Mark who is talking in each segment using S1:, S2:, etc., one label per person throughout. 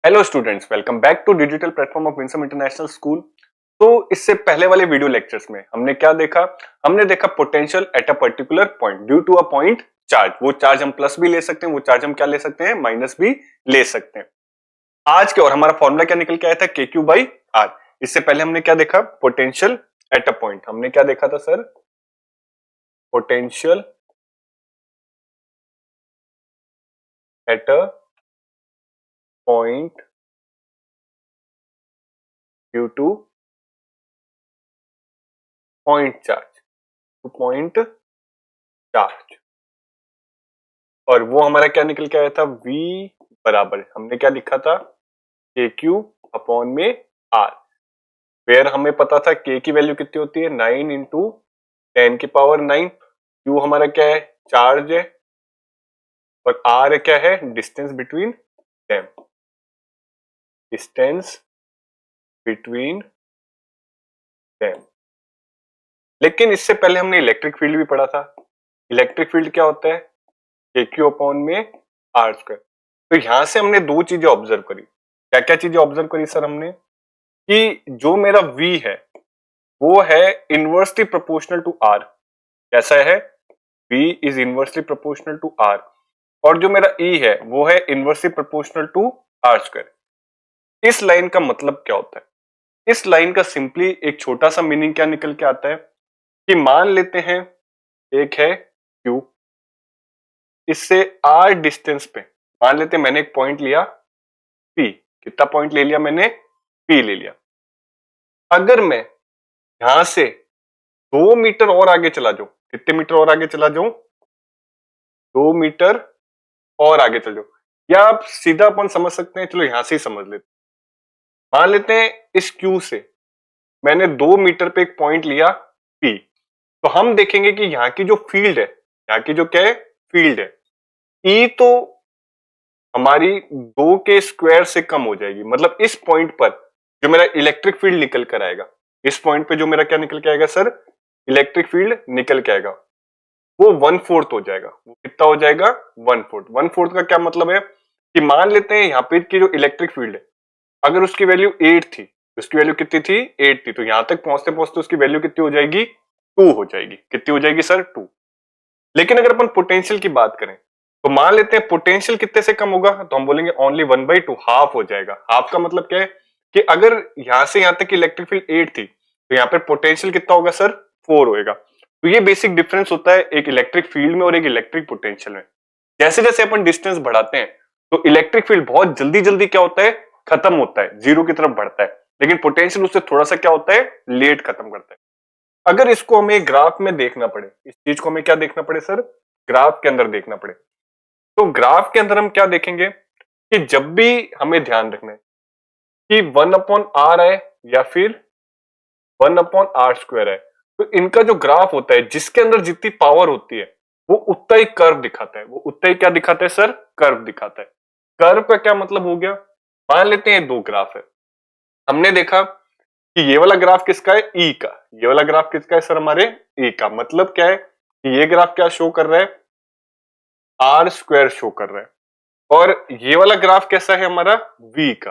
S1: Hello students, welcome back to digital platform of Winsome International School. तो इससे पहले वाले वीडियो लेक्चर्स में हमने क्या देखा? हमने देखा potential at a particular point due to a point charge. वो चार्ज हम प्लस भी ले सकते हैं, वो चार्ज हम क्या ले सकते हैं, माइनस भी ले सकते हैं। आज के और हमारा फॉर्मूला क्या निकल के आया था? के क्यू बाई आर। इससे पहले हमने क्या देखा? Potential at a point. हमने क्या देखा था sir? Potential at a point due two point charge, two point charge. और वो हमारा क्या निकल के आया था? V बराबर हमने क्या लिखा था? के क्यू अपॉन में आर। वेयर हमें पता था के की वैल्यू कितनी होती है? 9 इंटू 10⁹ क्यू हमारा क्या है? चार्ज है। और आर क्या है? Distance between them, distance between them. लेकिन इससे पहले हमने इलेक्ट्रिक फील्ड भी पढ़ा था। इलेक्ट्रिक फील्ड क्या होता है? के क्यू अपॉन में आर स्क्वायर। तो यहां से हमने दो चीजें ऑब्जर्व करी। क्या क्या चीजें ऑब्जर्व करी सर हमने? कि जो मेरा V है वो है इनवर्सली प्रोपोर्शनल टू R। कैसा है? V is inversely proportional to R। और जो मेरा E है वो है inversely proportional to R square. इस लाइन का मतलब क्या होता है? इस लाइन का सिंपली एक छोटा सा मीनिंग क्या निकल के आता है कि मान लेते हैं एक है Q, इससे R डिस्टेंस पे मान लेते हैं मैंने एक पॉइंट लिया P। कितना पॉइंट ले लिया मैंने? P ले लिया। अगर मैं यहां से 2 मीटर और आगे चला जाऊं, कितने मीटर और आगे चला जाऊं? 2 मीटर और आगे चल जाओ। या आप सीधा अपन समझ सकते हैं, चलो यहां से ही समझ लेते। मान लेते हैं इस क्यू से मैंने 2 मीटर पे एक पॉइंट लिया P। तो हम देखेंगे कि यहाँ की जो फील्ड है, यहाँ की जो क्या है? फील्ड है E, तो हमारी 2 के स्क्वायर से कम हो जाएगी। मतलब इस पॉइंट पर जो मेरा इलेक्ट्रिक फील्ड निकल कर आएगा, इस पॉइंट पे जो मेरा क्या निकल के आएगा सर? इलेक्ट्रिक फील्ड निकल के आएगा, वो 1/4 हो जाएगा। वो कितना हो जाएगा? 1/4। 1/4 का क्या मतलब है कि मान लेते हैं यहाँ पे की जो इलेक्ट्रिक फील्ड है, अगर उसकी वैल्यू 8 थी, उसकी वैल्यू कितनी थी? 8 थी। तो यहां तक पहुंचते पहुंचते उसकी वैल्यू कितनी हो जाएगी? 2 हो जाएगी। कितनी हो जाएगी सर? 2। लेकिन अगर अपन पोटेंशियल की बात करें तो मान लेते हैं पोटेंशियल कितने से कम होगा? तो हम बोलेंगे ओनली 1/2, हाफ हो जाएगा। हाफ का मतलब क्या है कि अगर यहां से यहां तक इलेक्ट्रिक फील्ड 8 थी तो यहाँ पे पोटेंशियल कितना होगा सर? 4 होएगा। तो ये बेसिक डिफरेंस होता है एक इलेक्ट्रिक फील्ड में और एक इलेक्ट्रिक पोटेंशियल में। जैसे जैसे अपन डिस्टेंस बढ़ाते हैं तो इलेक्ट्रिक फील्ड बहुत जल्दी जल्दी क्या होता है? खत्म होता है, जीरो की तरफ बढ़ता है। लेकिन पोटेंशियल उससे थोड़ा सा क्या होता है? लेट खत्म करता है। अगर इसको हमें ग्राफ में देखना पड़े, इस चीज को हमें क्या देखना पड़े सर? ग्राफ के अंदर देखना पड़े। तो ग्राफ के अंदर हम क्या देखेंगे कि जब भी हमें ध्यान रखना है कि 1/r है या फिर 1/r स्क्वायर है, तो इनका जो ग्राफ होता है जिसके अंदर जितनी पावर होती है वो उतना ही कर्व दिखाता है। वो उतना ही क्या दिखाता है सर? कर्व दिखाता है। कर्व का क्या मतलब हो गया? मान लेते हैं दो ग्राफ है। हमने देखा कि ये वाला ग्राफ किसका है? ई का। ये वाला ग्राफ किसका है सर? हमारे ई का। मतलब क्या है कि ये ग्राफ क्या शो कर रहा है? आर स्क्वायर शो कर रहा है। और ये वाला ग्राफ कैसा है? हमारा वी का।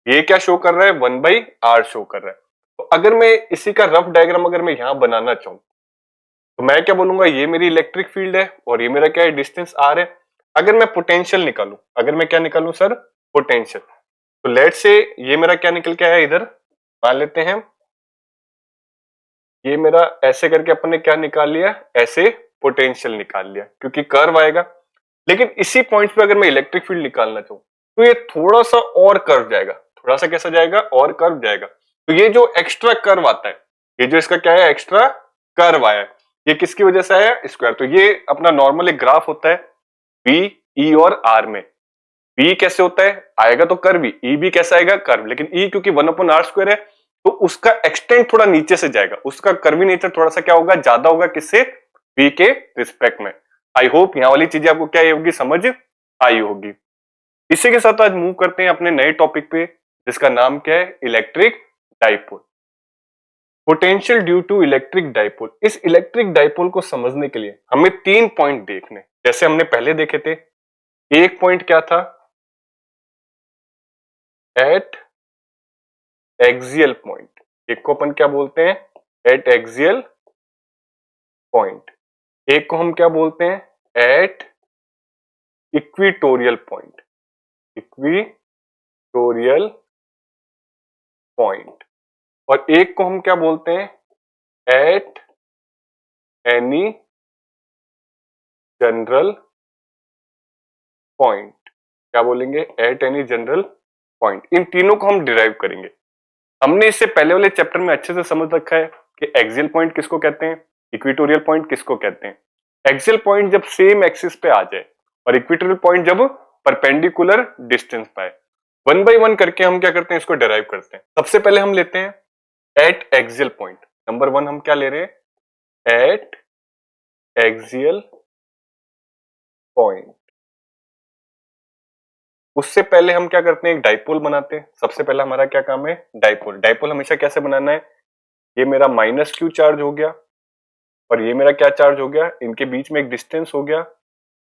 S1: ये क्या शो कर रहा है? 1/r शो कर रहा है। तो अगर मैं इसी का रफ डायग्राम अगर मैं यहां बनाना चाहूं तो मैं क्या बोलूंगा? ये मेरी इलेक्ट्रिक फील्ड है और ये मेरा क्या है? डिस्टेंस आर है। अगर मैं पोटेंशियल निकालूं, अगर मैं क्या निकालूं सर? पोटेंशियल। तो लेट से ये मेरा क्या निकल के आया इधर? मान लेते हैं ये मेरा ऐसे करके अपन ने क्या निकाल लिया? ऐसे पोटेंशियल निकाल लिया, क्योंकि कर्व आएगा। लेकिन इसी पॉइंट पे अगर मैं इलेक्ट्रिक फील्ड निकालना चाहूं तो ये थोड़ा सा और कर्व जाएगा। थोड़ा सा कैसा जाएगा? और कर्व जाएगा। तो ये जो एक्स्ट्रा कर्व आता है, ये जो इसका क्या है? एक्स्ट्रा कर्व आया है, ये किसकी वजह से आया? स्क्वायर। तो ये अपना नॉर्मल एक ग्राफ होता है बी, ई और आर में। बी कैसे होता है? आएगा तो कर्व ही। ई भी कैसा आएगा? कर्व। लेकिन ई क्योंकि 1/r स्क्वायर है तो उसका एक्सटेंट थोड़ा नीचे से जाएगा, उसका कर्विनेचर थोड़ा सा क्या होगा? ज्यादा होगा। किससे? बी के रिस्पेक्ट में। आई होप यहाँ वाली चीजें आपको क्या होगी? समझ आई होगी। इसी के साथ आज मूव करते हैं अपने नए टॉपिक पे, जिसका नाम क्या है? Electric dipole. Potential due to electric dipole. इस इलेक्ट्रिक डाइपोल को समझने के लिए हमें 3 पॉइंट देखने, जैसे हमने पहले देखे थे। एक पॉइंट क्या था? एट एक्सियल पॉइंट, एक को अपन क्या बोलते हैं, एट एक्सियल पॉइंट, एक को हम क्या बोलते हैं, at equatorial point, equatorial point, और एक को हम क्या बोलते हैं, एट एनी जनरल पॉइंट, क्या बोलेंगे, एट एनी जनरल पॉइंट। इन तीनों को हम डिराइव करेंगे। हमने इससे पहले वाले चैप्टर में अच्छे से समझ रखा है कि एक्सियल पॉइंट किसको कहते हैं, इक्विटोरियल पॉइंट किसको कहते हैं। एक्सियल पॉइंट जब सेम एक्सिस पे आ जाए और इक्विटोरियल पॉइंट जब परपेंडिकुलर डिस्टेंस पाए। वन बाय वन करके हम क्या करते हैं, इसको डिराइव करते हैं। सबसे पहले हम लेते हैं eight axial point. Number one हम क्या ले रहे हैं, एट एक्सियल पॉइंट। उससे पहले हम क्या करते हैं, एक डाइपोल बनाते हैं। सबसे पहला हमारा क्या काम है, डाइपोल। डाइपोल हमेशा कैसे बनाना है, ये मेरा माइनस क्यू चार्ज हो गया और ये मेरा क्या चार्ज हो गया, इनके बीच में एक डिस्टेंस हो गया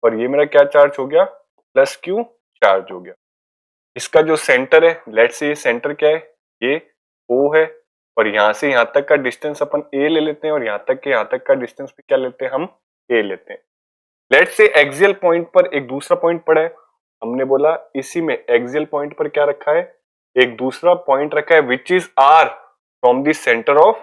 S1: और ये मेरा क्या चार्ज हो गया, प्लस क्यू चार्ज हो गया। इसका जो सेंटर है, लेट्स से ये सेंटर क्या है, ये ओ है, और यहां से यहां तक का डिस्टेंस अपन ए ले लेते हैं और यहां तक के यहां तक का डिस्टेंस भी क्या लेते हैं, हम ए लेते हैं। लेट्स से एक्सियल पॉइंट पर एक दूसरा पॉइंट पड़ा है, हमने बोला इसी में एक्सियल पॉइंट पर क्या रखा है, एक दूसरा पॉइंट रखा है which is R from the centre of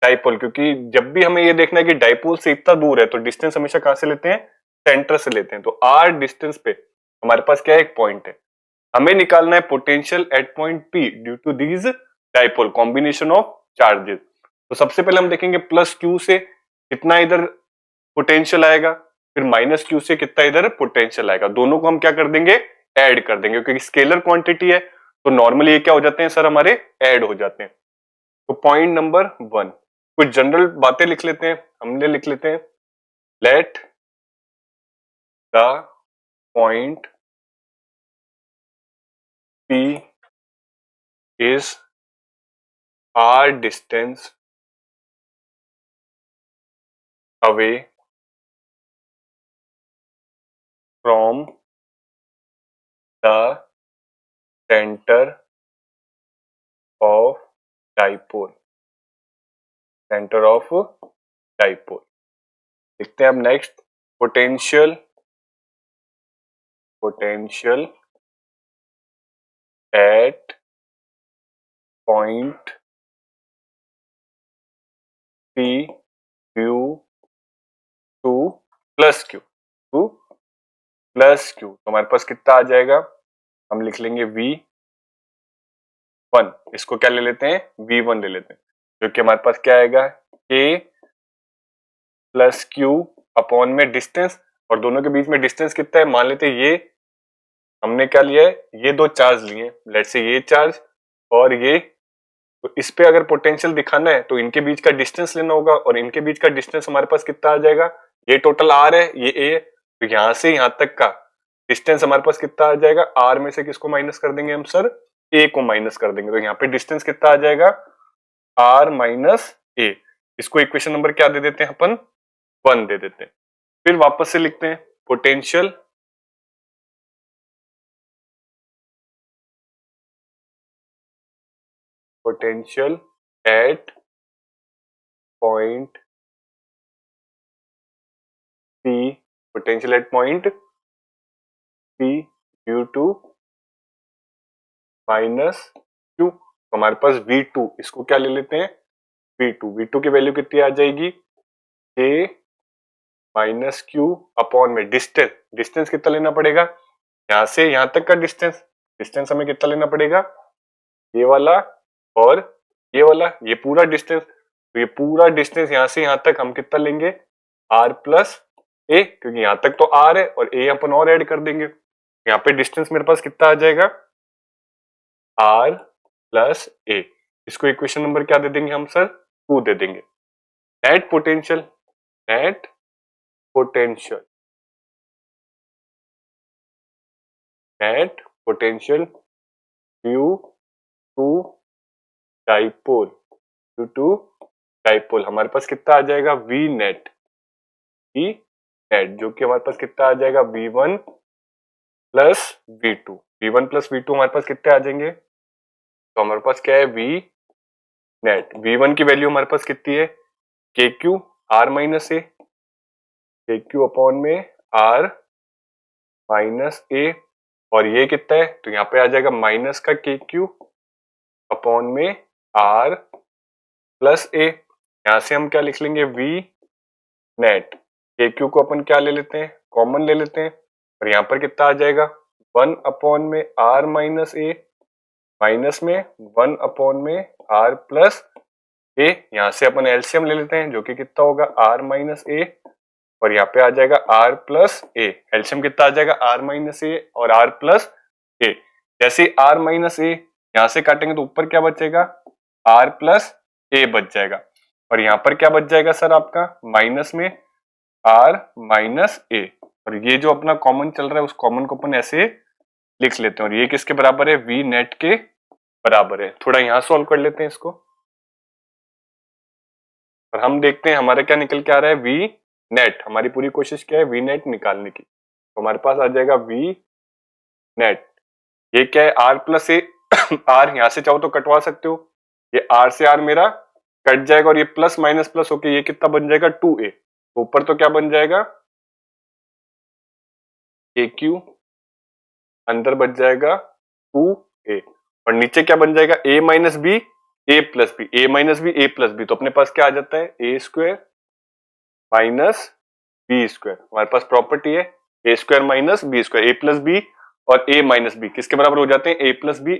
S1: dipole. क्योंकि जब भी हमें ये देखना है कि डाइपोल से इतना दूर है तो डिस्टेंस हमेशा कहां से लेते हैं, सेंटर से लेते हैं। तो आर डिस्टेंस पे हमारे पास क्या है, एक पॉइंट है। हमें निकालना है potential at point P due to these dipole combination of charges. तो सबसे पहले हम देखेंगे प्लस क्यू से कितना इधर पोटेंशियल आएगा, फिर माइनस क्यू से कितना इधर पोटेंशियल आएगा। दोनों को हम क्या कर देंगे, ऐड कर देंगे, क्योंकि स्केलर क्वांटिटी है तो नॉर्मली ये क्या हो जाते हैं सर, हमारे ऐड हो जाते हैं। तो पॉइंट नंबर वन, कुछ जनरल बातें लिख लेते हैं। हमने लिख लेते हैं, let the point P is r distance away from the center of dipole, center of dipole। लिखते हैं अब next, potential at point P Q to plus Q, to plus Q. तो हमारे पास कितना आ जाएगा, हम लिख लेंगे V1, इसको क्या ले लेते हैं, V1 ले लेते हैं, जो कि हमारे पास क्या आएगा, K प्लस क्यू अपॉन में डिस्टेंस, और दोनों के बीच में डिस्टेंस कितना है, मान लेते हैं ये हमने क्या लिया है, ये दो चार्ज लिए, लेट्स से ये चार्ज और ये। तो इस पे अगर पोटेंशियल दिखाना है तो इनके बीच का डिस्टेंस लेना होगा, और इनके बीच का डिस्टेंस हमारे पास कितना आ जाएगा, ये टोटल आर है, ये ए है, तो यहां से यहां तक का डिस्टेंस हमारे पास कितना आ जाएगा, आर में से किसको माइनस कर देंगे हम सर, ए को माइनस कर देंगे। तो यहाँ पे डिस्टेंस कितना आ जाएगा, आर माइनस ए। इसको इक्वेशन नंबर क्या दे देते हैं अपन, 1 दे देते हैं। फिर वापस से लिखते हैं potential at point P, potential at point P due to minus Q। तो हमारे पास V2, इसको क्या ले लेते हैं, V2 की वैल्यू कितनी आ जाएगी, K माइनस क्यू अपॉन में डिस्टेंस कितना लेना पड़ेगा, यहां से यहां तक का डिस्टेंस हमें कितना लेना पड़ेगा, ये वाला और ये वाला, ये पूरा डिस्टेंस। तो ये पूरा डिस्टेंस यहां से यहां तक हम कितना लेंगे, r प्लस ए, क्योंकि यहां तक तो r है और a अपन और ऐड कर देंगे। यहाँ पे डिस्टेंस मेरे पास कितना आ जाएगा, r प्लस ए। इसको इक्वेशन नंबर क्या दे देंगे हम सर, 2 दे देंगे। Net potential due to dipole हमारे पास कितना आ जाएगा, वी नेट, जो कि हमारे पास कितना आ जाएगा, V1 plus V2, V1 plus V2 हमारे पास कितने आ जाएंगे, तो हमारे पास क्या है V नेट। V1 की वैल्यू हमारे पास कितनी है, KQ R माइनस ए, KQ अपॉन में R माइनस ए, और ये कितना है, तो यहाँ पे आ जाएगा माइनस का KQ अपॉन में R प्लस ए। यहां से हम क्या लिख लेंगे, V नेट, KQ को अपन क्या ले लेते हैं, कॉमन ले लेते हैं, और यहाँ पर कितना आ जाएगा 1 अपॉन में R माइनस ए, माइनस में 1 अपॉन में R प्लस ए। यहाँ से अपन एलसीएम ले लेते हैं, जो कि कितना होगा R माइनस ए, और यहाँ पे आ जाएगा R प्लस ए। एलसीएम कितना आ जाएगा, R माइनस ए और R प्लस ए। जैसे R माइनस ए यहाँ से काटेंगे तो ऊपर क्या बचेगा, R प्लस ए बच जाएगा, और यहाँ पर क्या बच जाएगा सर आपका, माइनस में R माइनस ए, और ये जो अपना कॉमन चल रहा है उस कॉमन को अपन ऐसे लिख लेते हैं, और ये किसके बराबर है, V नेट के बराबर है। थोड़ा यहाँ सॉल्व कर लेते हैं इसको, और हम देखते हैं हमारा क्या निकल के आ रहा है, V नेट। हमारी पूरी कोशिश क्या है, V नेट निकालने की, तो हमारे पास आ जाएगा V नेट। ये क्या है, R प्लस ए, R यहाँ से चाहो तो कटवा सकते हो, ये R से R मेरा कट जाएगा, और ये प्लस माइनस प्लस होके ये कितना बन जाएगा 2a, तो ऊपर तो क्या बन जाएगा KQ, अंदर बच जाएगा 2a, और नीचे क्या बन जाएगा a minus B A plus B, A minus B A plus B, तो अपने पास क्या आ जाता है, A square minus B square. हमारे पास प्रॉपर्टी है A square minus B square, A plus B और ए माइनस बी किसके बराबर हो जाते हैं, A plus B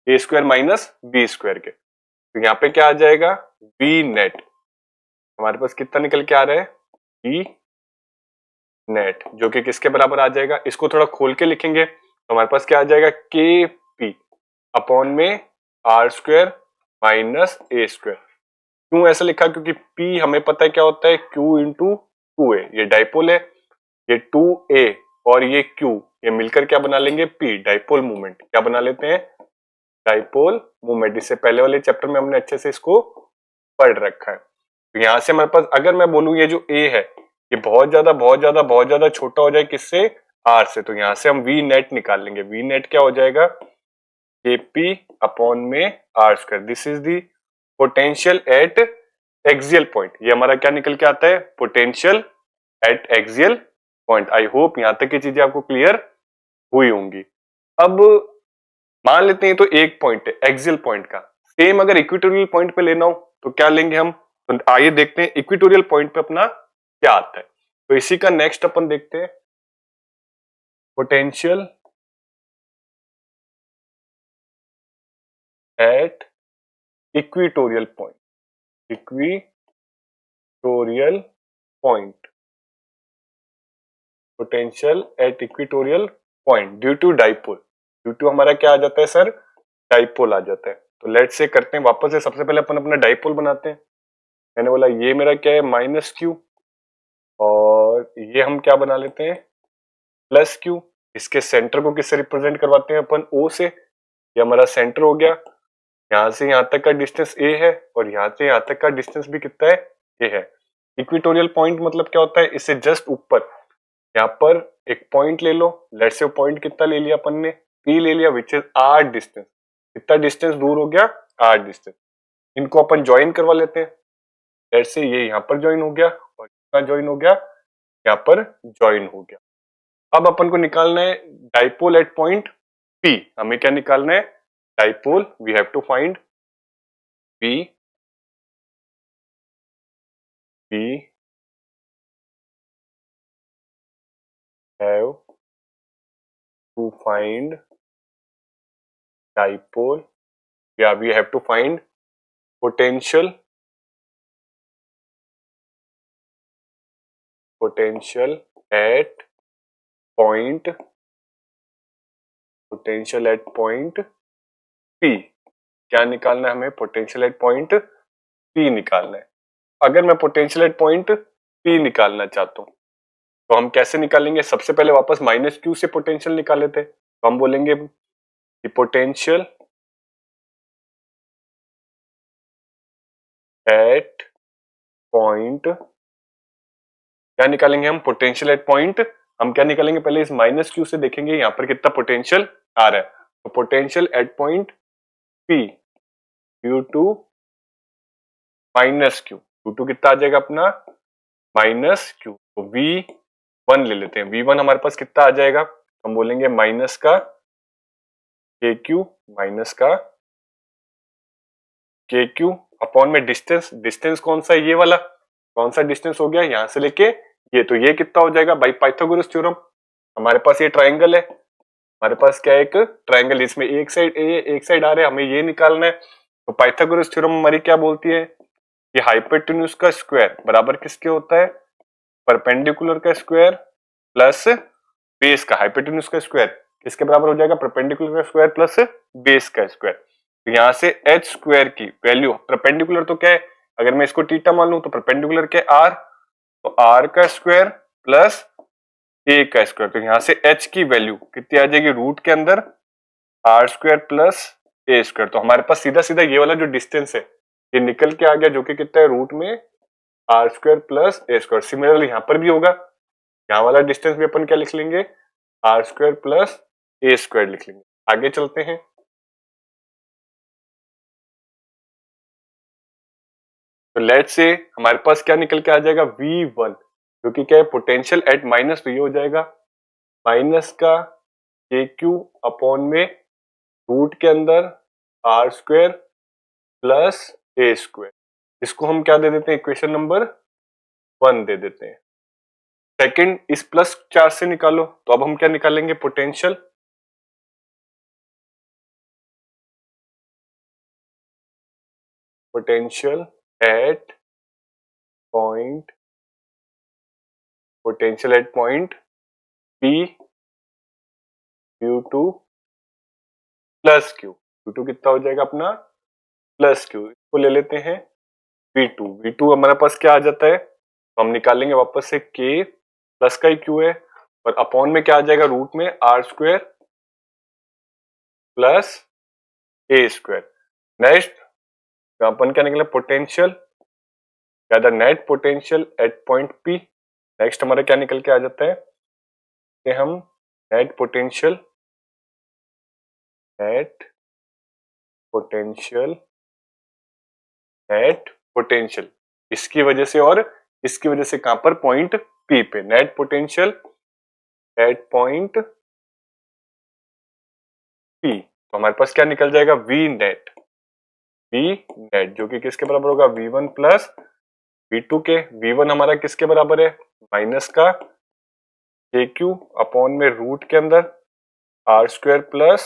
S1: A square minus B square के। तो यहाँ पे क्या आ जाएगा, बी नेट। हमारे पास कितना निकल के आ रहा है, बी नेट, जो कि किसके बराबर आ जाएगा, इसको थोड़ा खोल के लिखेंगे तो हमारे पास क्या आ जाएगा, के पी अपॉन में are square minus A square. क्यों ऐसा लिखा, क्योंकि P हमें पता है क्या होता है, Q इंटू 2a, ये डाइपोल है, ये 2a और ये Q, ये मिलकर क्या बना लेंगे, P डाइपोल मूवमेंट। क्या बना लेते हैं, डाइपोल मूवमेंट। इससे पहले वाले चैप्टर में हमने अच्छे से इसको पढ़ रखा है। तो यहां से हमारे पास अगर मैं बोलूं ये जो A है ये बहुत ज्यादा छोटा हो जाए किससे, R से, तो यहां से हम V नेट निकाल लेंगे। V नेट क्या हो जाएगा, KP अपॉन में R स्क्वायर। This is the potential at axial point. ये हमारा क्या निकल के आता है, potential eight axial point. I hope यहां तक की चीजें आपको क्लियर हुई होंगी। अब मान लेते हैं तो एक पॉइंट है एक्सियल पॉइंट का, सेम अगर इक्वेटोरियल पॉइंट पे लेना हो तो क्या लेंगे हम, तो आइए देखते हैं इक्वेटोरियल पॉइंट पे अपना क्या आता है। तो इसी का नेक्स्ट अपन देखते हैं, potential at equatorial point, equatorial point, potential at equatorial point due to dipole. Due to हमारा क्या आ जाता है सर, डाइपोल आ जाता है। तो लेट्स से करते हैं वापस से, सबसे पहले अपन अपना डाइपोल बनाते हैं। मैंने बोला ये मेरा क्या है, माइनस क्यू, और ये हम क्या बना लेते हैं, प्लस क्यू। इसके सेंटर को किससे रिप्रेजेंट करवाते हैं अपन, ओ से। ये हमारा सेंटर हो गया, यहां से यहां तक का डिस्टेंस ए है, और यहां से यहां तक का डिस्टेंस भी कितना है, ए है। इक्वेटोरियल पॉइंट मतलब क्या होता है, इससे जस्ट ऊपर यहाँ पर एक पॉइंट ले लो। लेट्स से पॉइंट कितना ले लिया अपन ने, पी ले लिया, विच इज आर डिस्टेंस। कितना डिस्टेंस दूर हो गया, आर डिस्टेंस। इनको अपन ज्वाइन करवा लेते हैं। लेट्स से ये यहाँ पर ज्वाइन हो गया, और यहाँ ज्वाइन हो गया, यहाँ पर ज्वाइन हो गया। अब अपन को निकालना है डाइपोल एट पॉइंट पी। हमें क्या निकालना है, dipole. We have to find P, P have to find dipole, yeah, we have to find potential at point, potential at point P। क्या निकालना है हमें, पोटेंशियल एट पॉइंट P निकालना है। अगर मैं पोटेंशियल एट पॉइंट P निकालना चाहता हूं तो हम कैसे निकालेंगे, सबसे पहले वापस माइनस क्यू से पोटेंशियल निकाले थे, तो हम बोलेंगे कि पोटेंशियल एट पॉइंट, क्या निकालेंगे हम, पोटेंशियल एट पॉइंट, हम क्या निकालेंगे, पहले इस माइनस क्यू से देखेंगे यहाँ पर कितना पोटेंशियल आ रहा है। तो potential at point P due to minus Q, due to कितना आ जाएगा अपना माइनस क्यू, तो V1 ले लेते हैं। V1 हमारे पास कितना आ जाएगा, हम बोलेंगे माइनस का के क्यू, माइनस का के क्यू अपॉन में डिस्टेंस, डिस्टेंस कौन सा है, ये वाला, कौन सा डिस्टेंस हो गया यहां से लेके ये, तो ये कितना हो जाएगा बाई पाइथागोरस थ्योरम। हमारे पास ये ट्राइंगल है, हमारे पास क्या है, एक ट्राइंगल, इसमें एक साइड ए एक साइड आ रहा है, हमें ये निकालना है। तो पाइथागोरस थ्योरम हमारी क्या बोलती है कि हाइपोटेन्यूज का स्क्वायर बराबर किसके होता है, परपेंडिकुलर का स्क्वायर प्लस बेस का, हाइपोटेन्यूज का स्क्वायर किसके बराबर हो जाएगा, परपेंडिकुलर का स्क्वायर प्लस बेस का स्क्वायर। तो यहाँ से एच स्क्वायर की वैल्यू, परपेंडिकुलर तो क्या है, अगर मैं इसको थीटा मान लूं तो परपेंडिकुलर क्या आर, तो आर का स्क्वायर प्लस ए का स्क्वायर, तो यहाँ से एच की वैल्यू कितनी आ जाएगी, रूट के अंदर आर स्क्वायर प्लस ए स्क्वायर। तो हमारे पास सीधा सीधा ये वाला जो डिस्टेंस है ये निकल के आ गया, जो कि कितना है रूट में are square plus A square. Similarly यहाँ पर भी होगा, यहाँ वाला डिस्टेंस भी अपन क्या लिख लेंगे, आर स्क्वायर प्लस ए स्क्वायर लिख लेंगे। आगे चलते हैं, तो लेट से हमारे पास क्या निकल के आ जाएगा V1, जो कि क्या है पोटेंशियल एट माइनस, तो ये हो जाएगा माइनस का के क्यू अपॉन में रूट के अंदर आर स्क्वायर प्लस ए स्क्वायर। इसको हम क्या दे देते हैं, इक्वेशन नंबर 1 दे देते हैं। सेकंड, इस प्लस चार्ज से निकालो, तो अब हम क्या निकालेंगे, potential potential at point potential at point P due to plus Q, due to कितना हो जाएगा अपना प्लस क्यू, इसको ले लेते हैं V2। V2 हमारे पास क्या आ जाता है, तो हम निकालेंगे वापस से K प्लस का ही क्यू है, और अपॉन में क्या आ जाएगा, रूट में are square plus A square. Next अपन क्या निकला, पोटेंशियल या the net potential at point P। Next हमारा क्या निकल के आ जाता है कि हम नेट पोटेंशियल इसकी वजह से, और इसकी वजह से कहां पर, पॉइंट P पे, net potential at point P। तो हमारे पास क्या निकल जाएगा, V नेट जो कि किसके बराबर होगा, V1 प्लस V2 के। V1 हमारा किसके बराबर है, माइनस का के क्यू अपॉन में रूट के अंदर आर स्क्वायर प्लस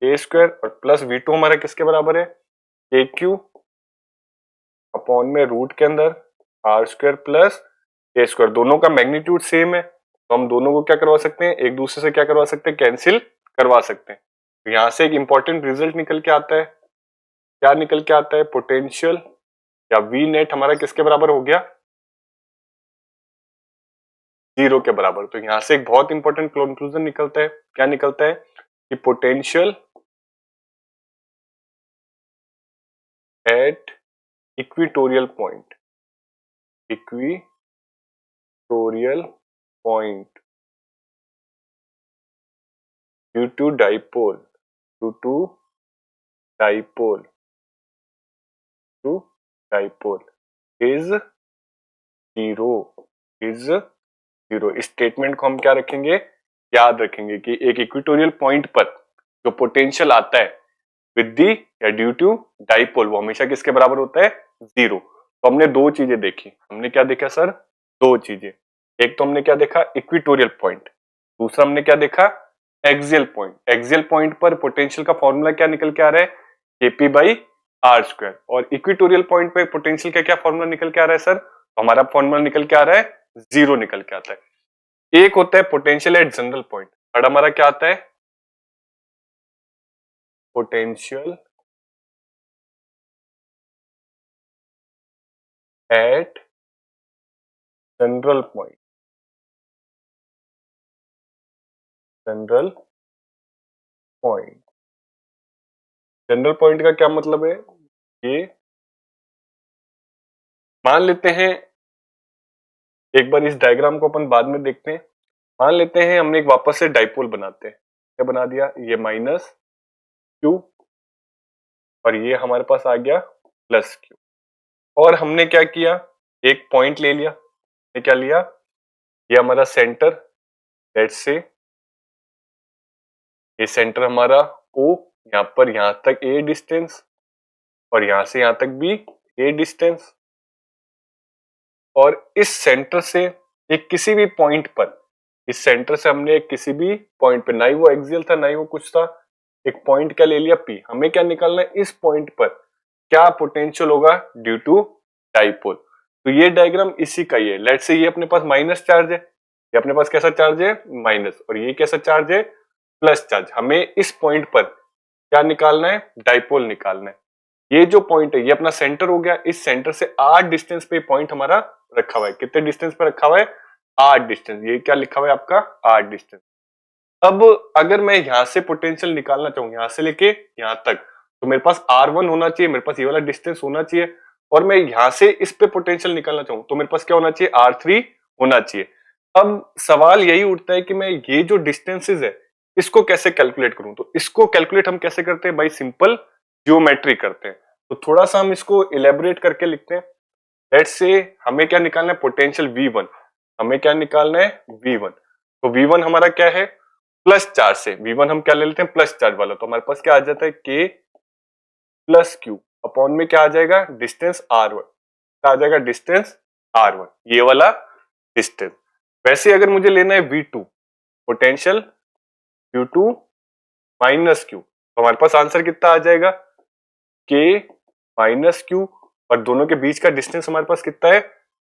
S1: ए स्क्वायर, और प्लस V2 हमारा किसके बराबर है, के क्यू अपॉन में रूट के अंदर आर स्क्वायर प्लस ए स्क्वायर। दोनों का मैग्नीट्यूड सेम है, तो हम दोनों को क्या करवा सकते हैं, एक दूसरे से क्या करवा सकते हैं, कैंसिल करवा सकते हैं। तो यहाँ से एक इंपॉर्टेंट रिजल्ट निकल के आता है, क्या निकल के आता है, पोटेंशियल या वी नेट हमारा किसके बराबर हो गया, 0 के बराबर। तो यहां से एक बहुत इंपॉर्टेंट कंक्लूजन निकलता है, क्या निकलता है कि potential at equatorial point due to dipole is zero. इस स्टेटमेंट को हम क्या रखेंगे, याद रखेंगे कि एक इक्वेटोरियल पॉइंट पर जो पोटेंशियल आता है विद दी या ड्यू टू डाइपोल, वो हमेशा किसके बराबर होता है, 0। तो हमने दो चीजें देखी, हमने क्या देखा सर, दो चीजें। एक तो हमने क्या देखा, इक्वेटोरियल पॉइंट, दूसरा हमने क्या देखा, एक्सियल पॉइंट। एक्सियल पॉइंट पर पोटेंशियल का फॉर्मूला क्या निकल के आ रहा है, केपी बाई आर स्क्वायर, और इक्वेटोरियल पॉइंट पे पोटेंशियल का क्या फॉर्मूला निकल के आ रहा है सर, तो हमारा फॉर्मूला निकल के आ रहा है 0 निकल के आता है। एक होता है पोटेंशियल एट जनरल पॉइंट, और हमारा क्या आता है, potential eight general point. General point का क्या मतलब है, ये मान लेते हैं, एक बार इस डायग्राम को अपन बाद में देखते हैं। मान लेते हैं हमने एक वापस से डाइपोल बनाते हैं, क्या बना दिया, ये माइनस क्यू और ये हमारे पास आ गया प्लस क्यू। और हमने क्या किया, एक पॉइंट ले लिया, ये क्या लिया, ये हमारा सेंटर, लेट्स से ये सेंटर हमारा O, यहाँ पर यहाँ तक A डिस्टेंस और यहां से यहां तक भी A डिस्टेंस। और इस सेंटर से एक किसी भी पॉइंट पर, इस सेंटर से हमने एक किसी भी पॉइंट पे, ना ही वो एक्सियल था ना ही वो कुछ था, एक पॉइंट क्या ले लिया P। हमें क्या निकालना है, इस पॉइंट पर क्या पोटेंशियल होगा ड्यू टू डाइपोल। तो ये डायग्राम इसी का ही है। लेट्स से ये अपने पास माइनस चार्ज है, ये अपने पास कैसा चार्ज है, माइनस, और ये कैसा चार्ज है, प्लस चार्ज। हमें इस पॉइंट पर क्या निकालना है, डाइपोल निकालना है। ये जो पॉइंट है ये अपना सेंटर हो गया, इस सेंटर से 8 डिस्टेंस पे पॉइंट हमारा रखा हुआ है। कितने डिस्टेंस पे रखा हुआ है, 8 डिस्टेंस। ये क्या लिखा हुआ है आपका, 8 डिस्टेंस। अब अगर मैं यहां से पोटेंशियल निकालना चाहूँ, यहां से लेके यहां तक, तो मेरे पास R1 होना चाहिए, मेरे पास ये वाला डिस्टेंस होना चाहिए। और मैं यहां से इस पे पोटेंशियल निकालना चाहूँ तो मेरे पास क्या होना चाहिए, R3 होना चाहिए। अब सवाल यही उठता है कि मैं ये जो डिस्टेंसेस है इसको कैसे कैलकुलेट करूं। तो इसको कैलकुलेट हम कैसे करते हैं, बाई सिंपल ज्योमेट्री करते हैं। तो थोड़ा सा हम इसको इलेबोरेट करके लिखते हैं। लेट्स से हमें क्या निकालना है, पोटेंशियल V1। हमें क्या निकालना है, V1। तो V1 हमारा क्या है, प्लस चार्ज से। V1 हम क्या ले लेते हैं, प्लस चार्ज वाला। तो हमारे पास क्या आ जाता है, K प्लस क्यू अपॉन में क्या आ जाएगा, डिस्टेंस R1। क्या आ जाएगा, डिस्टेंस R1, ये वाला डिस्टेंस। वैसे अगर मुझे लेना है V2, potential Q2 minus Q, तो हमारे पास आंसर कितना आ जाएगा, K माइनस क्यू, और दोनों के बीच का डिस्टेंस हमारे पास कितना है,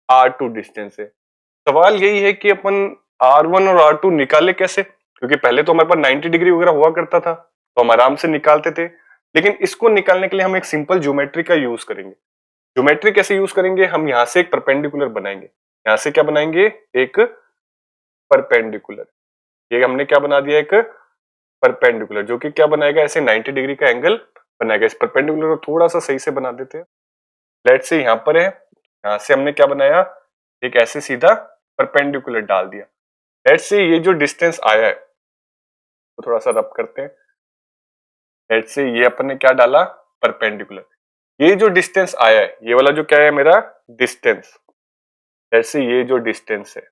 S1: R2 डिस्टेंस है। सवाल यही है कि अपन R1 और R2 निकाले कैसे, क्योंकि पहले तो हमारे पास 90 डिग्री वगैरह हुआ करता था तो हम आराम से निकालते थे। लेकिन इसको निकालने के लिए हम एक सिंपल ज्योमेट्री का यूज करेंगे। ज्योमेट्री कैसे यूज करेंगे, हम यहां से एक परपेंडिकुलर बनाएंगे। यहां से क्या बनाएंगे, एक परपेंडिकुलर। ये हमने क्या बना दिया, एक परपेंडिकुलर, जो कि क्या बनाएगा, ऐसे 90 डिग्री का एंगल बनाएगा। इस परपेंडिकुलर को थोड़ा सा सही से बना देते हैं। लेट्स से यहां पर है, यहां से हमने क्या बनाया, एक ऐसे सीधा परपेंडिकुलर डाल दिया। लेट्स से ये जो डिस्टेंस आया है तो थोड़ा सा रब करते हैं। लेट्स से ये अपन ने क्या डाला, परपेंडिकुलर। ये जो डिस्टेंस आया है, ये वाला जो क्या है मेरा डिस्टेंस, लेट्स से ये जो डिस्टेंस है,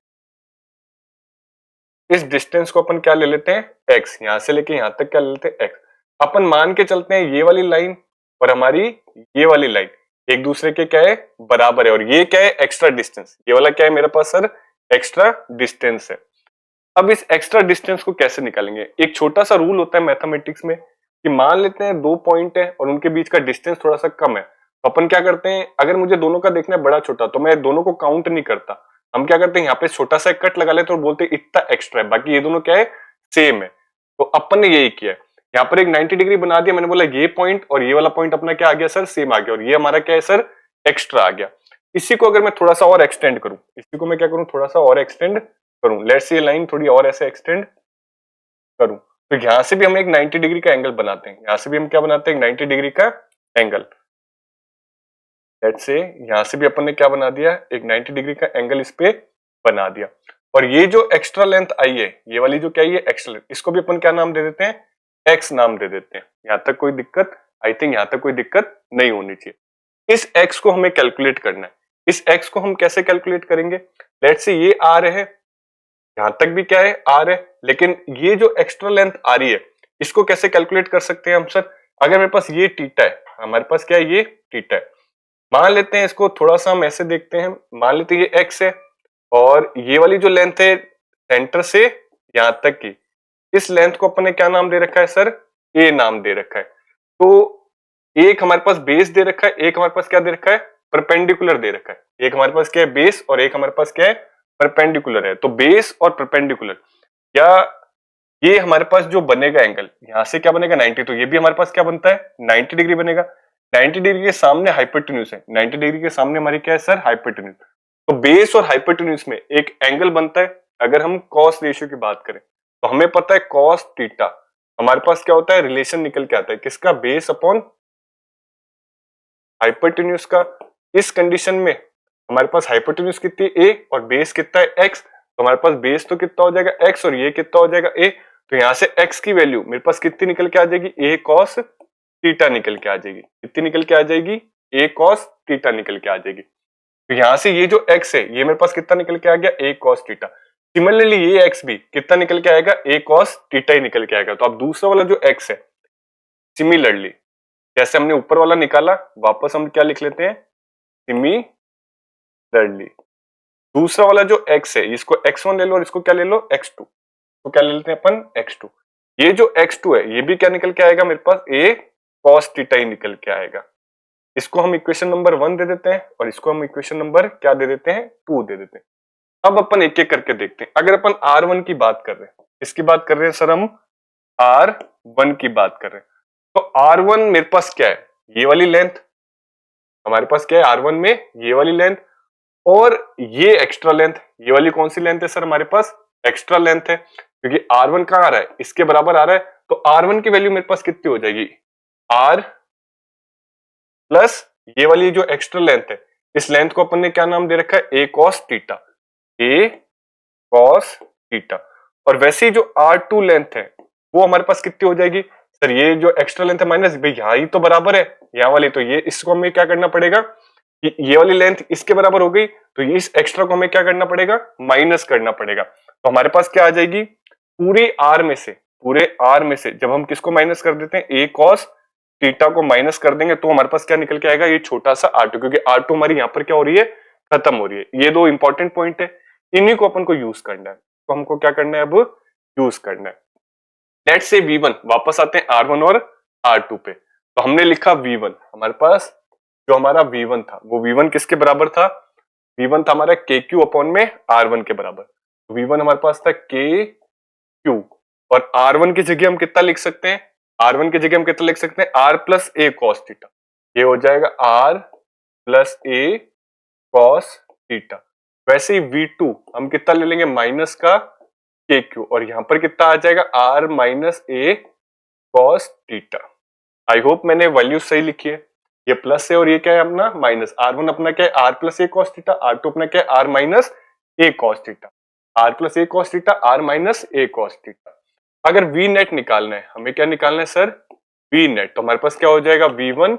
S1: इस डिस्टेंस को अपन क्या ले लेते हैं, x। यहां से लेके यहां तक क्या ले लेते हैं, x। अपन मान के चलते हैं ये वाली लाइन और हमारी ये वाली लाइन एक दूसरे के क्या है, बराबर है। और ये क्या है, एक्स्ट्रा डिस्टेंस। ये वाला क्या है मेरे पास सर, एक्स्ट्रा डिस्टेंस है। अब इस एक्स्ट्रा डिस्टेंस को कैसे निकालेंगे, एक छोटा सा रूल होता है मैथमेटिक्स में कि मान लेते हैं दो पॉइंट है और उनके बीच का डिस्टेंस थोड़ा सा कम है, तो अपन क्या करते हैं, अगर मुझे दोनों का देखना है बड़ा छोटा तो मैं दोनों को काउंट नहीं करता। हम क्या करते हैं, यहाँ पे छोटा सा कट लगा लेते हैं और बोलते हैं इतना एक्स्ट्रा है, बाकी ये दोनों क्या है, सेम है। तो अपन ने यही किया है, यहाँ पर एक 90 डिग्री बना दिया। मैंने बोला ये पॉइंट और ये वाला पॉइंट अपना क्या आ गया सर, सेम आ गया, और ये हमारा क्या है सर, एक्स्ट्रा आ गया। इसी को अगर मैं थोड़ा सा और एक्सटेंड करूं, इसी को मैं क्या करूं, थोड़ा सा और एक्सटेंड करूं। लेट्स से ये लाइन थोड़ी और ऐसे एक्सटेंड करूं, तो यहां से भी हम एक 90 डिग्री का एंगल बनाते हैं। यहां से भी हम क्या बनाते हैं, 90 डिग्री का एंगल। लेट्स से यहां से भी अपन ने क्या बना दिया, एक 90 डिग्री का एंगल इस पे बना दिया। और ये जो एक्स्ट्रा लेंथ आई है, ये वाली जो क्या है, ये एक्स्ट्रा लेंथ, इसको भी अपन क्या नाम दे देते हैं, एक्स नाम दे देते हैं। यहां तक कोई दिक्कत, आई थिंक यहां तक कोई दिक्कत नहीं होनी चाहिए। इस एक्स को हमें कैलकुलेट करना है। इस एक्स को हम कैसे कैलकुलेट करेंगे, लेट्स से ये आर है, यहां तक भी क्या है, आर है, लेकिन ये जो एक्स्ट्रा लेंथ आ रही है इसको कैसे कैलकुलेट कर सकते हैं हम सर, अगर मेरे पास ये टीटा है, हमारे पास क्या है, ये टीटा है। मान लेते हैं इसको थोड़ा सा हम ऐसे देखते हैं, मान लेते हैं ये एक्स है और ये वाली जो लेंथ है सेंटर से यहां तक की, इस लेंथ को अपन ने क्या नाम दे रखा है सर, ए नाम दे रखा है। तो एक हमारे पास बेस दे रखा है, एक हमारे पास क्या दे रखा है, परपेंडिकुलर दे रखा है। एक हमारे पास क्या है, बेस, और एक हमारे पास क्या है, परपेंडिकुलर है। तो बेस और परपेंडिकुलर, या ये हमारे पास जो बनेगा एंगल, यहां से क्या बनेगा 90, तो ये भी हमारे पास क्या बनता है, 90 डिग्री बनेगा। 90 डिग्री के सामने हाइपोटेन्यूज है, 90 डिग्री के सामने हमारी क्या है सर, हाइपोटेन्यूज। तो बेस और हाइपोटेन्यूज में एक एंगल बनता है। अगर हम कॉस रेशियो की बात करें तो हमें पता है कॉस थीटा, हमारे पास क्या होता है, रिलेशन निकल के आता है किसका, बेस अपॉन हाइपोटेन्यूज का। इस कंडीशन में हमारे पास हाइपोटेन्यूज कितनी है, a, और बेस कितना है, x। तो तो हमारे पास बेस तो कितना हो जाएगा x और ये कितना हो जाएगा a। तो यहां से x की वैल्यू मेरे पास कितनी निकल के आ जाएगी, a cos थीटा निकल के आ जाएगी। कितनी निकल के आ जाएगी, a cos थीटा निकल के आ जाएगी। तो यहां से ये जो x है ये मेरे पास कितना निकल के आ गया, a cos थीटा। सिमिलरली ये x भी कितना निकल के आएगा, a cos थीटा ही निकल के आएगा। तो अब दूसरा वाला जो x है, सिमिलरली जैसे हमने ऊपर वाला निकाला, वापस हम क्या लिख लेते हैं, सिमिलरली दूसरा वाला जो x है इसको x1 ले लो और इसको क्या ले लो, x2। तो क्या ले लेते हैं अपन, x2। ये जो x2 है ये भी क्या निकल के आएगा मेरे पास, a cos थीटा ही निकल के आएगा। इसको हम इक्वेशन नंबर 1 दे देते हैं और इसको हम इक्वेशन नंबर क्या दे देते हैं, 2 दे देते हैं। अब अपन एक एक करके देखते हैं। अगर अपन R1 की बात कर रहे हैं, इसकी बात कर रहे हैं सर, हम R1 की बात कर रहे हैं। तो R1 मेरे पास क्या है, ये वाली लेंथ हमारे पास क्या है R1 में, ये वाली लेंथ और ये एक्स्ट्रा लेंथ। ये वाली कौन सी लेंथ है सर, हमारे पास एक्स्ट्रा लेंथ है, क्योंकि R1 कहां आ रहा है, इसके बराबर आ रहा है। तो R1 की वैल्यू मेरे पास कितनी हो जाएगी, R प्लस ये वाली जो एक्स्ट्रा लेंथ है, इस लेंथ को अपन ने क्या नाम दे रखा है, a cos theta, a cos theta. और वैसे ही जो R2 लेंथ है वो हमारे पास कितनी हो जाएगी सर, ये जो एक्स्ट्रा लेंथ है माइनस, भाई यहाँ ही तो बराबर है यहाँ वाली, तो ये इसको हमें क्या करना पड़ेगा, ये वाली लेंथ इसके बराबर हो गई, तो ये इस एक्स्ट्रा को हमें क्या करना पड़ेगा, माइनस करना पड़ेगा। तो हमारे पास क्या आ जाएगी, पूरे R में से जब हम किसको माइनस कर देते हैं, a cos थीटा को माइनस कर देंगे तो हमारे पास क्या निकल के आएगा, ये छोटा सा R2, क्योंकि R2 हमारी यहाँ पर क्या हो रही है, खत्म हो रही है। ये दो इंपॉर्टेंट पॉइंट है, इन्हीं को अपन को यूज करना है। तो हमको क्या करना है, अब यूज करना है। लेट्स से V1, वापस आते हैं R1 और R2 पे। तो हमने लिखा V1, हमारे पास जो हमारा V1 था वो V1 किसके बराबर था, V1 था हमारा KQ अपॉन में R1 के बराबर। तो V1 हमारे पास था KQ और R1 की जगह हम कितना लिख सकते हैं, R1 की जगह हम कितना लिख सकते हैं, R plus a cos theta. ये हो जाएगा R plus a cos theta. वैसे ही V2 हम कितना ले लेंगे, माइनस का KQ और यहां पर कितना आ जाएगा, R minus a cos theta. I hope मैंने वैल्यू सही लिखी है। ये प्लस है और ये क्या है अपना माइनस। R1 अपना क्या है, R plus a cos theta, R2 अपना क्या है, R minus a cos theta. R plus a cos theta, R minus a cos theta. अगर V नेट निकालना है, हमें क्या निकालना है सर, V नेट। तो हमारे पास क्या हो जाएगा, V1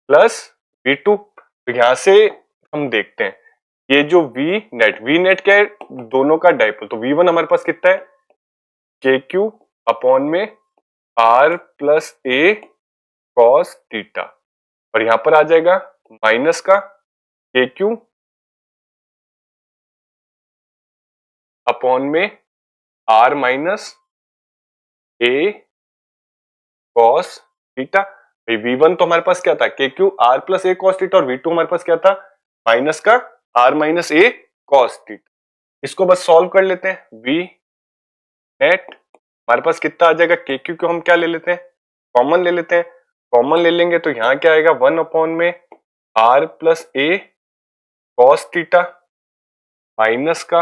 S1: प्लस V2। तो यहां से हम देखते हैं ये जो V नेट क्या है, दोनों का डाइपोल। तो V1 हमारे पास कितना है, KQ अपॉन में R plus a cos theta और यहां पर आ जाएगा माइनस का KQ अपॉन में R minus a cos theta. V1 तो हमारे पास क्या था, KQ R plus a cos theta और V2 हमारे पास क्या था, माइनस का R minus a cos theta. इसको बस सॉल्व कर लेते हैं। V नेट हमारे पास कितना आ जाएगा, KQ को हम क्या ले लेते हैं, कॉमन ले लेते हैं। कॉमन ले लेंगे तो यहाँ क्या आएगा, 1 अपॉन में R plus a cos theta minus का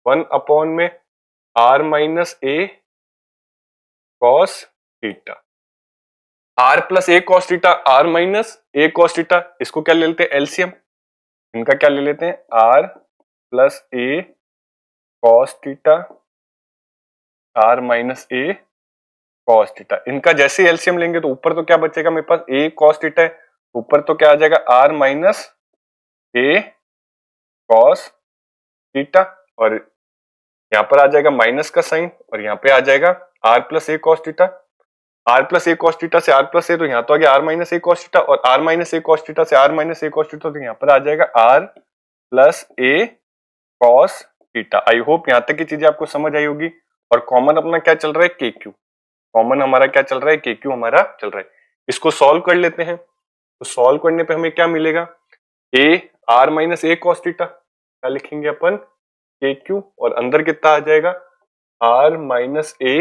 S1: 1 अपॉन में R minus a cos theta. R plus a cos theta, R minus a cos theta, इसको क्या ले लेते हैं, एलसीएम। इनका क्या ले लेते हैं, R plus a cos theta, R minus a cos theta. इनका जैसे एलसीएम लेंगे तो ऊपर तो क्या बचेगा मेरे पास, a cos थीटा है, ऊपर तो क्या आ जाएगा, R minus a cos theta और यहाँ पर आ जाएगा माइनस का साइन और यहाँ पे आ जाएगा R plus a cos theta. R plus a cos theta से R प्लस a, तो यहाँ तो आ गया R minus a cos theta और R minus a cos theta से R minus a cos theta, तो यहाँ पर आ जाएगा R plus a cos theta. I hope यहाँ तक की चीजें आपको समझ आई होगी। और कॉमन अपना क्या चल रहा है, KQ। कॉमन हमारा क्या चल रहा है, KQ हमारा चल रहा है। इसको सॉल्व कर लेते हैं। तो सॉल्व करने पे हमें क्या मिलेगा, a R minus a cos theta, क्या लिखेंगे अपन, KQ और अंदर कितना आ जाएगा, R minus a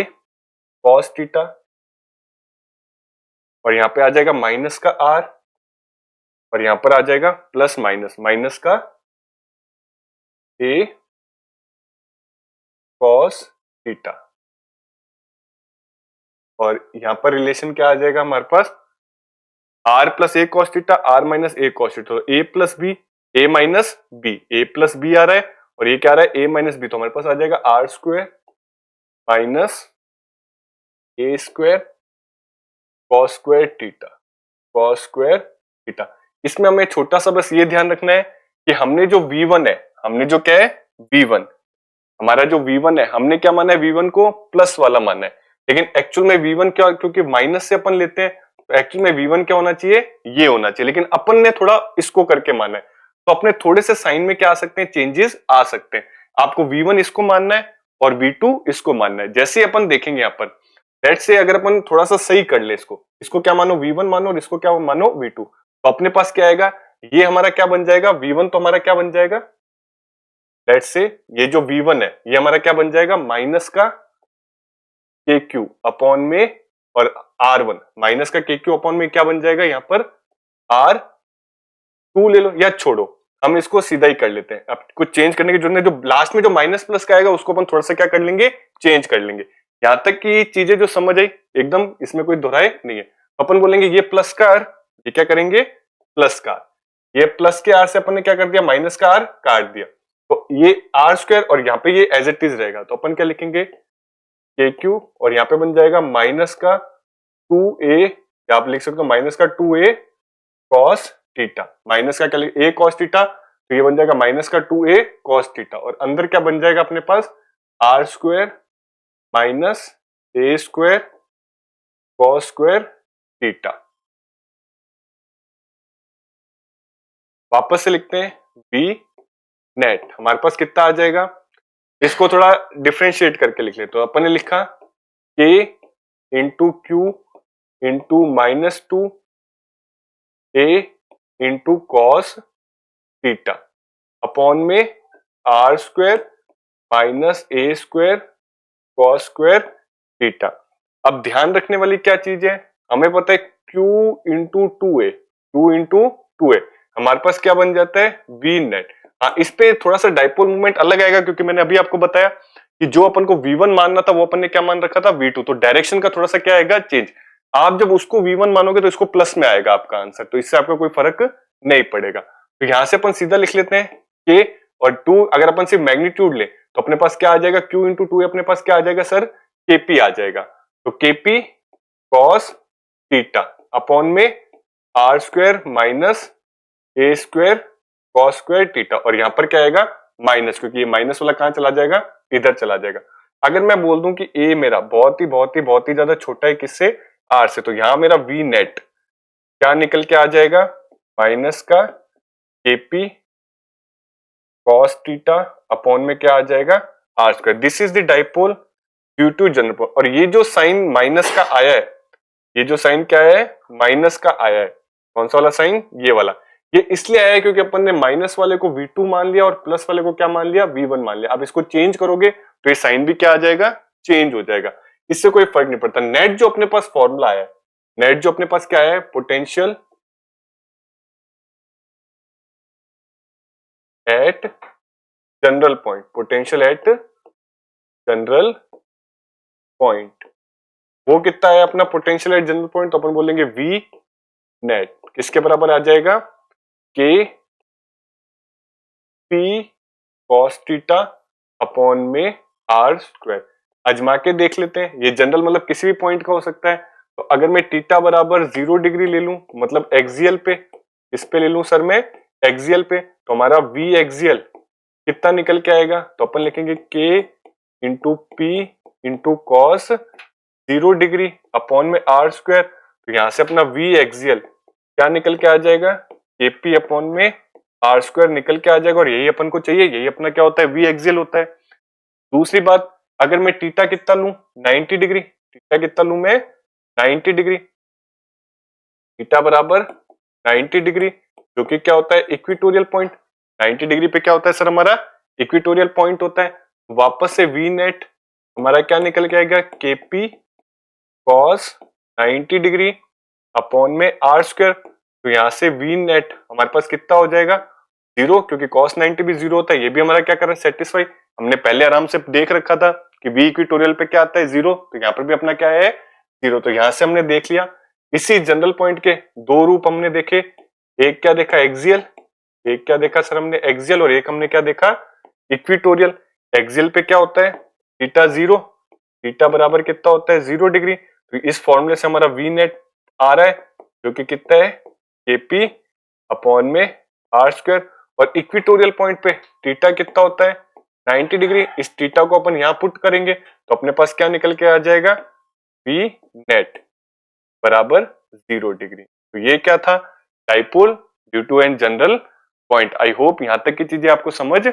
S1: cos theta और यहाँ पे आ जाएगा माइनस का R और यहाँ पर आ जाएगा प्लस माइनस का a cos थीटा और यहाँ पर रिलेशन क्या आ जाएगा हमारे पास, R plus a cos theta, R minus a cos theta. तो a plus B, a minus B, a plus B आ रहा है और ये क्या आ रहा है, a माइनस बी, तो हमारे पास आ जाएगा R square minus A square cos square theta, cos square theta. इसमें हमें छोटा सा बस ये ध्यान रखना है कि हमने जो v1 है, हमने जो क्या है v1, हमारा जो v1 है, हमने क्या माना है, v1 को प्लस वाला माना है, लेकिन एक्चुअल में v1 क्या, क्योंकि माइनस से अपन लेते हैं तो एक्चुअल में v1 क्या होना चाहिए, ये होना चाहिए, लेकिन अपन ने थोड़ा इसको करके माना है, तो अपने थोड़े से साइन में क्या आ सकते हैं, चेंजेस आ सकते हैं। आपको v1 इसको मानना है और v2 इसको मानना है। जैसे अपन देखेंगे यहाँ पर, लेट्स से अगर अपन थोड़ा सा सही कर ले इसको, इसको क्या मानो v1 मानो और इसको क्या मानो v2, तो अपने पास क्या आएगा, ये हमारा क्या बन जाएगा, v1 तो हमारा क्या बन जाएगा, लेट्स से ये जो v1 है ये हमारा क्या बन जाएगा, माइनस का kq अपॉन में, और r1 माइनस का kq अपॉन में क्या बन जाएगा यहाँ पर r2 ले लो, या छोड़ो हम इसको सीधा ही कर लेते हैं, अब कुछ चेंज करने की जरूरत नहीं, जो लास्ट में जो माइनस प्लस का आएगा उसको अपन थोड़ा सा क्या कर लेंगे, चेंज कर लेंगे। यहां तक की चीजें जो समझ आई एकदम, इसमें कोई दोहराए नहीं है। अपन बोलेंगे ये प्लस का r, ये क्या करेंगे प्लस का r, ये प्लस के r से अपन ने क्या कर दिया, माइनस का r काट दिया, तो ये r स्क्वायर और यहाँ पे ये एज इट इज रहेगा, तो अपन क्या लिखेंगे kq, और यहाँ पे बन जाएगा माइनस का 2a, या आप लिख सकते हो माइनस का 2a कॉस थीटा, माइनस का क्या a कॉस थीटा, तो ये बन जाएगा माइनस का 2a कॉस थीटा, और अंदर क्या बन जाएगा अपने पास r square minus A square cos square theta. वापस से लिखते हैं बी नेट, हमारे पास कितना आ जाएगा, इसको थोड़ा डिफ्रेंशिएट करके लिख ले, तो अपन ने लिखा k into Q into minus 2 a into cos theta upon में r square minus A square cos square theta. अब ध्यान रखने वाली क्या चीज है, हमें पता है q into 2a, q into 2a, हमारे पास क्या बन जाता है v नेट। हाँ, इस पे थोड़ा सा डाइपोल मूवमेंट अलग आएगा, क्योंकि मैंने अभी आपको बताया कि जो अपन को v1 मानना था वो अपन ने क्या मान रखा था v2, तो डायरेक्शन का थोड़ा सा क्या आएगा चेंज। आप जब उसको v1 मानोगे तो इसको प्लस में आएगा आपका आंसर, तो इससे आपका कोई फर्क नहीं पड़ेगा। तो यहां से अपन सीधा लिख लेते हैं k और 2, अगर अपन सिर्फ मैग्नीट्यूड ले तो अपने पास क्या आ जाएगा, q इंटू 2 अपने पास क्या आ जाएगा सर, kp आ जाएगा, तो kp कॉस थीटा अपॉन में r square minus A square cos square theta, और यहाँ पर क्या आएगा माइनस, क्योंकि ये माइनस वाला कहां चला जाएगा, इधर चला जाएगा। अगर मैं बोल दूं कि a मेरा बहुत ही ज्यादा छोटा है किससे, r से, तो यहाँ मेरा v नेट क्या निकल के आ जाएगा, माइनस का kp कॉस थीटा अपॉन में क्या आ जाएगा r स्क्वायर। This is the dipole due to general pole, और ये जो साइन माइनस का आया है, ये जो साइन क्या है माइनस का आया है, कौन सा वाला साइन, ये वाला, ये इसलिए आया है क्योंकि अपन ने माइनस वाले को v2 मान लिया और प्लस वाले को क्या मान लिया, v1 मान लिया। अब इसको चेंज करोगे तो ये साइन भी क्या आ जाएगा, चेंज हो जाएगा, इससे कोई फर्क नहीं पड़ता। नेट जो अपने पास फॉर्मूला आया है, नेट जो अपने पास क्या है, potential eight general point, potential eight general point, वो कितना है अपना पोटेंशियल एट जनरल पॉइंट, तो अपन बोलेंगे v नेट किसके बराबर आ जाएगा, k p cos theta upon में r स्क्वायर। अजमा के देख लेते हैं, ये जनरल मतलब किसी भी पॉइंट का हो सकता है, तो अगर मैं थीटा बराबर 0 डिग्री ले लूं, मतलब एक्सियल पे, इस पे ले लूं सर मैं एक्सियल पे, तो हमारा v एक्सियल कितना निकल के आएगा, तो अपन लिखेंगे k into P into cos 0 degree upon में r स्क्वायर, तो यहां से अपना v एक्सियल क्या निकल के आ जाएगा, kp अपॉन में r स्क्वायर निकल के आ जाएगा, और यही अपन को चाहिए, यही अपना क्या होता है v एक्सियल होता है। दूसरी बात, अगर मैं थीटा कितना लूं 90 डिग्री, थीटा कितना लूं मैं 90 डिग्री, थीटा बराबर 90 डिग्री, जो कि क्या होता है इक्वेटोरियल पॉइंट। 90 डिग्री पे क्या होता है सर, हमारा इक्वेटोरियल पॉइंट होता है। वापस से वी नेट हमारा क्या निकल के आएगा, केपी कॉस 90 डिग्री अपॉन में आर स्क्वायर, तो यहां से वी नेट हमारे पास कितना हो जाएगा 0, क्योंकि cos 90 भी 0 होता है, ये भी हमारा क्या कर रहा है सेटिस्फाई। हमने पहले आराम से देख रखा था कि v इक्वेटोरियल पे क्या आता है 0, तो यहाँ पर भी अपना क्या है 0, तो यहां से हमने देख लिया। इसी जनरल पॉइंट के दो रूप हमने देखे, एक क्या देखा एक्सियल, एक क्या देखा सर हमने एक्सियल, और एक हमने क्या देखा इक्विटोरियल, एक्सियल पे क्या होता है थीटा 0, थीटा बराबर कितना होता है 0 डिग्री। तो इस फॉर्मूले से हमारा वी नेट आ रहा है जो कि कितना है केपी अपॉन में आर स्क्वायर, और इक्विटोरियल पॉइंट पे थीटा कितना होता है 90 डिग्री। इस थीटा को अपन यहां पुट करेंगे तो अपने पास क्या निकल के आ जाएगा वी नेट बराबर 0 डिग्री। तो ये क्या था dipole due to an general point. I hope यहां तक की चीजें आपको समझ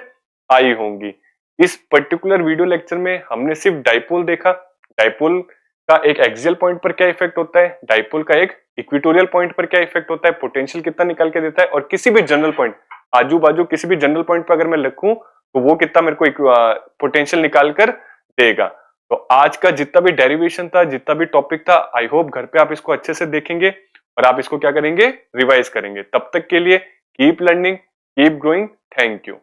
S1: आई होंगी। इस पर्टिकुलर वीडियो लेक्चर में हमने सिर्फ डाइपोल देखा, डाइपोल का एक एक्सियल पॉइंट पर क्या इफेक्ट होता है, डाइपोल का एक इक्विटोरियल पॉइंट पर क्या इफेक्ट होता है, पोटेंशियल कितना निकाल के देता है, और किसी भी जनरल पॉइंट आजू बाजू किसी भी जनरल पॉइंट पर अगर मैं लिखूं तो वो कितना मेरे को पोटेंशियल निकाल कर देगा। तो आज का जितना भी डेरिवेशन था, जितना भी टॉपिक था, आई होप घर पे आप इसको अच्छे से देखेंगे और आप इसको क्या करेंगे रिवाइज करेंगे। तब तक के लिए keep learning, keep growing, thank you.